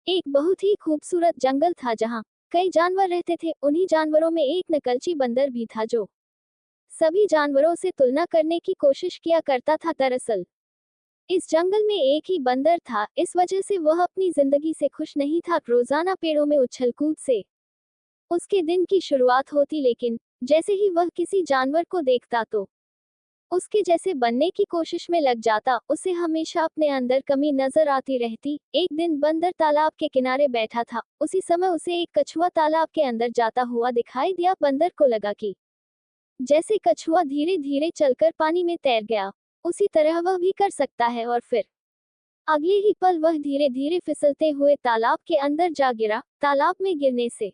एक बहुत ही खूबसूरत जंगल था जहाँ कई जानवर रहते थे। उन्हीं जानवरों में एक नकलची बंदर भी था जो सभी जानवरों से तुलना करने की कोशिश किया करता था। दरअसल इस जंगल में एक ही बंदर था, इस वजह से वह अपनी जिंदगी से खुश नहीं था। रोजाना पेड़ों में उछल कूद से उसके दिन की शुरुआत होती, लेकिन जैसे ही वह किसी जानवर को देखता तो उसके जैसे बनने की कोशिश में लग जाता। उसे हमेशा अपने अंदर कमी नजर आती रहती। एक दिन बंदर तालाब के किनारे बैठा था। उसी समय उसे एक कछुआ तालाब के अंदर जाता हुआ दिखाई दिया। बंदर को लगा कि जैसे कछुआ धीरे धीरे चलकर पानी में तैर गया, उसी तरह वह भी कर सकता है। और फिर अगले ही पल वह धीरे धीरे फिसलते हुए तालाब के अंदर जा गिरा। तालाब में गिरने से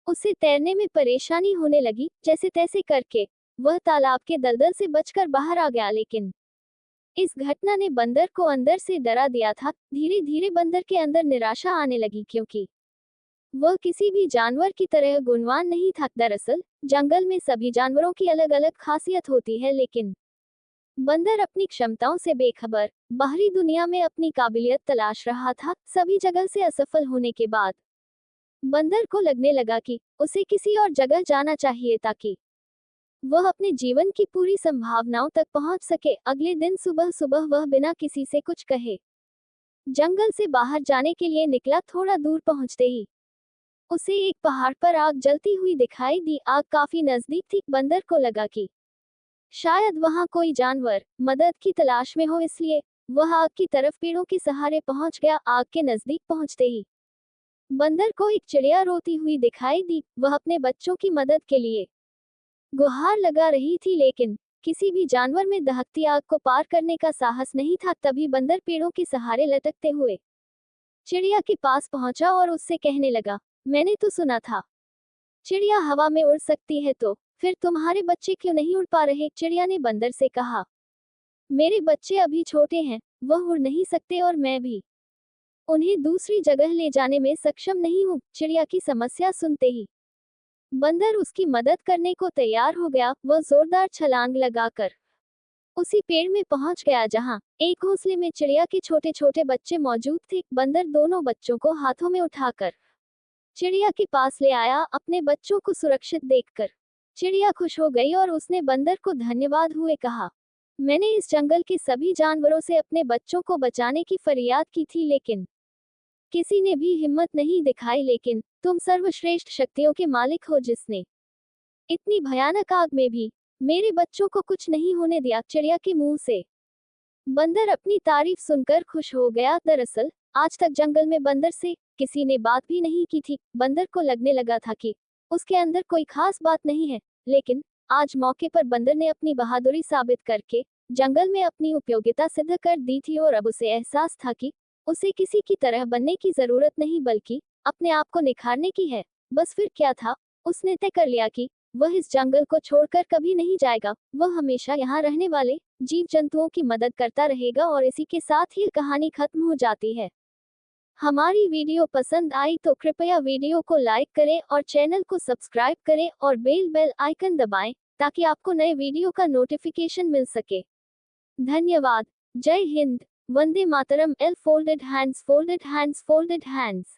उसे तैरने में परेशानी होने लगी। जैसे तैसे करके वह तालाब के दलदल से बचकर बाहर आ गया, लेकिन इस घटना ने बंदर को अंदर से डरा दिया था। धीरे धीरे बंदर के अंदर निराशा आने लगी, क्योंकि वह किसी भी जानवर की तरह गुणवान नहीं था। दरअसल जंगल में सभी जानवरों की अलग अलग खासियत होती है, लेकिन बंदर अपनी क्षमताओं से बेखबर बाहरी दुनिया में अपनी काबिलियत तलाश रहा था। सभी जगह से असफल होने के बाद बंदर को लगने लगा कि उसे किसी और जगह जाना चाहिए ताकि वह अपने जीवन की पूरी संभावनाओं तक पहुंच सके। अगले दिन सुबह सुबह वह बिना किसी से कुछ कहे जंगल से बाहर जाने के लिए निकला। थोड़ा दूर पहुंचते ही उसे एक पहाड़ पर आग जलती हुई दिखाई दी। आग काफी नजदीक थी। बंदर को लगा कि शायद वहां कोई जानवर मदद की तलाश में हो, इसलिए वह आग की तरफ पेड़ों के सहारे पहुंच गया। आग के नजदीक पहुंचते ही बंदर को एक चिड़िया रोती हुई दिखाई दी। वह अपने बच्चों की मदद के लिए गुहार लगा रही थी, लेकिन किसी भी जानवर में दहकती आग को पार करने का साहस नहीं था। तभी बंदर पेड़ों के सहारे लटकते हुए चिड़िया के पास पहुंचा और उससे कहने लगा, मैंने तो सुना था चिड़िया हवा में उड़ सकती है, तो फिर तुम्हारे बच्चे क्यों नहीं उड़ पा रहे? चिड़िया ने बंदर से कहा, मेरे बच्चे अभी छोटे हैं, वह उड़ नहीं सकते और मैं भी उन्हें दूसरी जगह ले जाने में सक्षम नहीं हूँ। चिड़िया की समस्या सुनते ही बंदर उसकी मदद करने को तैयार हो गया। वह जोरदार छलांग लगाकर उसी पेड़ में पहुंच गया जहां एक घोंसले में चिड़िया के छोटे छोटे बच्चे मौजूद थे। बंदर दोनों बच्चों को हाथों में उठाकर चिड़िया के पास ले आया। अपने बच्चों को सुरक्षित देखकर चिड़िया खुश हो गई और उसने बंदर को धन्यवाद हुए कहा, मैंने इस जंगल के सभी जानवरों से अपने बच्चों को बचाने की फरियाद की थी, लेकिन किसी ने भी हिम्मत नहीं दिखाई। लेकिन तुम सर्वश्रेष्ठ शक्तियों के मालिक हो, जिसने इतनी भयानक आग में भी मेरे बच्चों को कुछ नहीं होने दिया। चिड़िया के मुंह से बंदर अपनी तारीफ सुनकर खुश हो गया। दरअसल आज तक जंगल में बंदर से किसी ने बात भी नहीं की थी। बंदर को लगने लगा था कि उसके अंदर कोई खास बात नहीं है, लेकिन आज मौके पर बंदर ने अपनी बहादुरी साबित करके जंगल में अपनी उपयोगिता सिद्ध कर दी थी। और अब उसे एहसास था कि उसे किसी की तरह बनने की जरूरत नहीं, बल्कि अपने आप को निखारने की है। बस फिर क्या था, उसने तय कर लिया कि वह इस जंगल को छोड़कर कभी नहीं जाएगा। वह हमेशा यहाँ रहने वाले जीव जंतुओं की मदद करता रहेगा। और इसी के साथ ही कहानी खत्म हो जाती है। हमारी वीडियो पसंद आई तो कृपया वीडियो को लाइक करें और चैनल को सब्सक्राइब करें और बेल आइकन दबाएं, ताकि आपको नए वीडियो का नोटिफिकेशन मिल सके। धन्यवाद। जय हिंद। वंदे मातरम। एल folded hands, folded hands, folded hands.